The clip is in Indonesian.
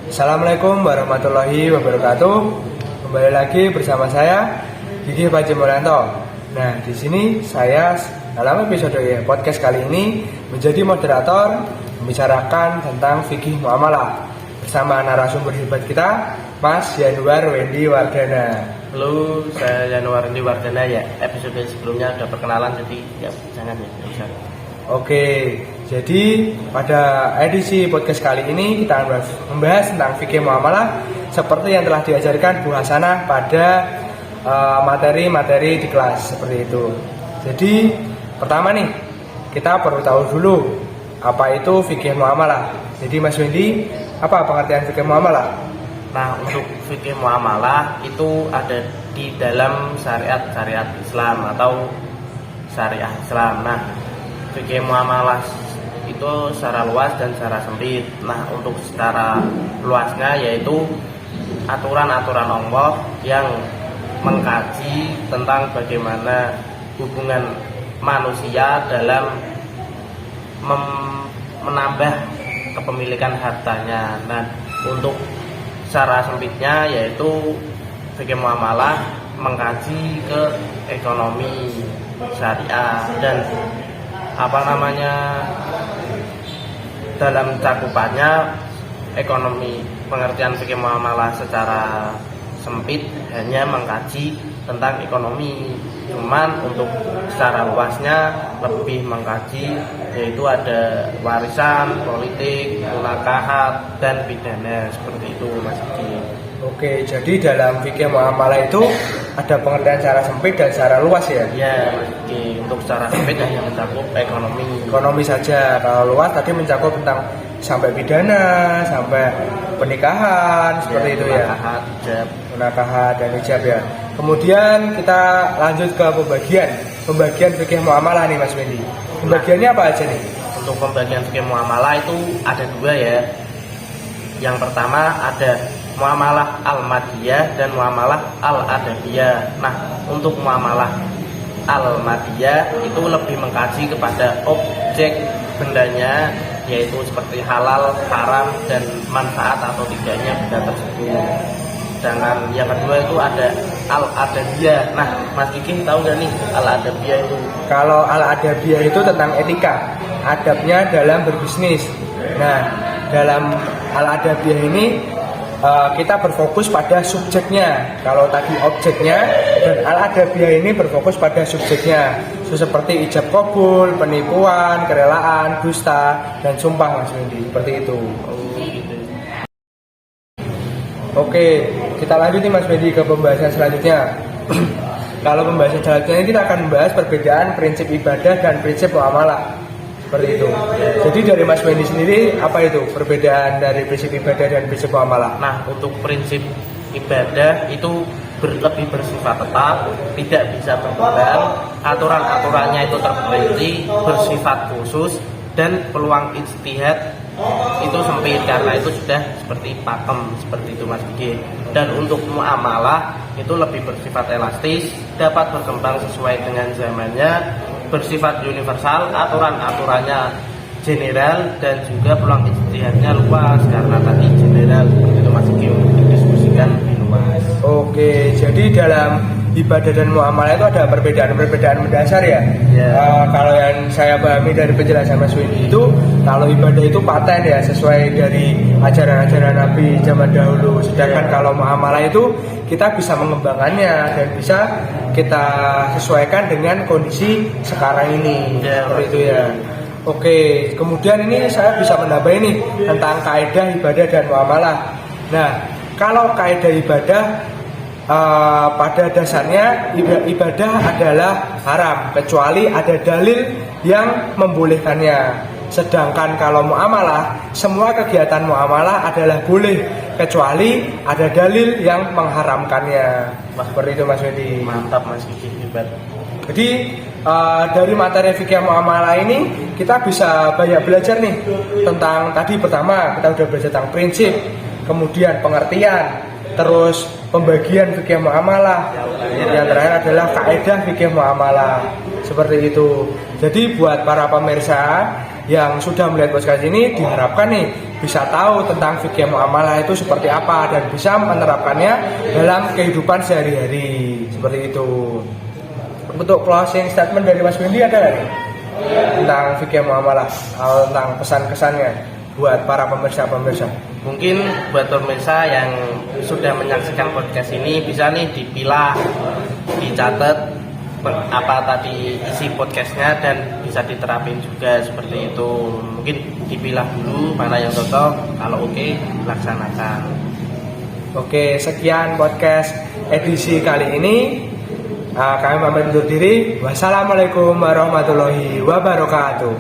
Assalamualaikum warahmatullahi wabarakatuh. Kembali lagi bersama saya Gigi Panji Mulyanto. Nah, di sini saya dalam episode podcast kali ini menjadi moderator membicarakan tentang fikih muamalah bersama narasumber hebat kita, Mas Yanuar Wendy Wardana. Halo, saya Yanuar Wendy Wardana ya. Episode sebelumnya udah perkenalan, jadi ya jangan ya. Oke, jadi pada edisi podcast kali ini kita akan membahas tentang fikih muamalah seperti yang telah diajarkan Bu Hasanah pada materi-materi di kelas seperti itu. Jadi pertama nih, kita perlu tahu dulu apa itu fikih muamalah. Jadi Mas Wendy, apa pengertian fikih muamalah? Nah, untuk fikih muamalah itu ada di dalam syariat Islam atau syariah Islam. Nah, fikih muamalah itu secara luas dan secara sempit. Nah, untuk secara luasnya yaitu aturan-aturan Allah yang mengkaji tentang bagaimana hubungan manusia dalam menambah kepemilikan hartanya. Nah, untuk secara sempitnya yaitu fikih muamalah mengkaji ke ekonomi syariah dan dalam cakupannya ekonomi. Pengertian fikih muamalah secara sempit hanya mengkaji tentang ekonomi, cuman untuk secara luasnya lebih mengkaji yaitu ada warisan, politik, munakahat, dan pidana, seperti itu Mas Diki. Oke, jadi dalam fikih muamalah itu ada pengertian secara sempit dan secara luas ya? Ya, Mas Diki. Untuk secara sempit hanya mencakup ekonomi. Ekonomi saja. Kalau luas tadi mencakup tentang sampai pidana, sampai pernikahan, seperti itu ya. Munakahat dan hijab ya. Kemudian kita lanjut ke pembagian fikih muamalah nih Mas Wendy. Pembagiannya apa aja nih? Untuk pembagian fikih muamalah itu ada dua ya. Yang pertama ada muamalah al-madiyah dan muamalah al-adabiyah. Nah, untuk muamalah al-madiyah itu lebih mengkaji kepada objek bendanya, yaitu seperti halal, haram, dan manfaat atau tidaknya benda tersebut. Sedangkan yang kedua itu ada al-adabiyah. Nah, Mas Kiki tahu nggak nih al-adabiyah itu? Kalau al-adabiyah itu tentang etika, adabnya dalam berbisnis. Nah, dalam al-adabiyah ini kita berfokus pada subjeknya. Kalau tadi objeknya, dan al-adabiyah ini berfokus pada subjeknya, seperti ijab kabul, penipuan, kerelaan, dusta, dan sumpah Mas Wendy, seperti itu. Oke, kita lanjut nih Mas Wendy ke pembahasan selanjutnya. Kalau pembahasan selanjutnya ini kita akan membahas perbedaan prinsip ibadah dan prinsip muamalah, seperti itu. Jadi dari Mas Wendy sendiri apa itu perbedaan dari prinsip ibadah dan prinsip muamalah? Nah, untuk prinsip ibadah itu lebih bersifat tetap, tidak bisa berubah. Aturan-aturannya itu terperinci, bersifat khusus, dan peluang ijtihad itu sempit karena itu sudah seperti pakem, seperti itu Mas Gigi. Dan untuk muamalah itu lebih bersifat elastis, dapat berkembang sesuai dengan zamannya, bersifat universal, aturan-aturannya general, dan juga peluang ijtihadnya luas karena tadi general, itu Mas Gigi untuk didiskusikan lebih luas. Oke, jadi dalam ibadah dan muamalah itu ada perbedaan mendasar ya. Kalau yang saya pahami dari penjelasan Mas Wendy itu, kalau ibadah itu paten ya, sesuai dari ajaran-ajaran Nabi zaman dahulu. Sedangkan kalau muamalah itu kita bisa mengembangkannya dan bisa kita sesuaikan dengan kondisi sekarang ini. Seperti itu ya. Oke, kemudian ini saya bisa menambah ini tentang kaidah ibadah dan muamalah. Nah, kalau kaidah ibadah pada dasarnya ibadah adalah haram kecuali ada dalil yang membolehkannya. Sedangkan kalau muamalah, semua kegiatan muamalah adalah boleh kecuali ada dalil yang mengharamkannya. Seperti itu Mas Wendy. Mantap Mas Kiki, hebat. Jadi dari materi fikih muamalah ini kita bisa banyak belajar nih tentang tadi pertama kita udah belajar tentang prinsip, kemudian pengertian, terus pembagian fikih muamalah, yang terakhir adalah kaidah fikih muamalah, seperti itu. Jadi buat para pemirsa yang sudah melihat podcast ini diharapkan nih bisa tahu tentang fikih muamalah itu seperti apa dan bisa menerapkannya dalam kehidupan sehari-hari seperti itu. Untuk closing statement dari Mas Windy ada nggak nih tentang fikih muamalah, tentang pesan-kesannya buat para pemirsa-pemirsa? Mungkin buat pemirsa yang sudah menyaksikan podcast ini bisa nih dipilah, dicatat apa tadi isi podcastnya dan bisa diterapin juga seperti itu. Mungkin dipilah dulu mana yang cocok, kalau oke laksanakan. Oke, sekian podcast edisi kali ini. Kami pamit undur diri. Wassalamualaikum warahmatullahi wabarakatuh.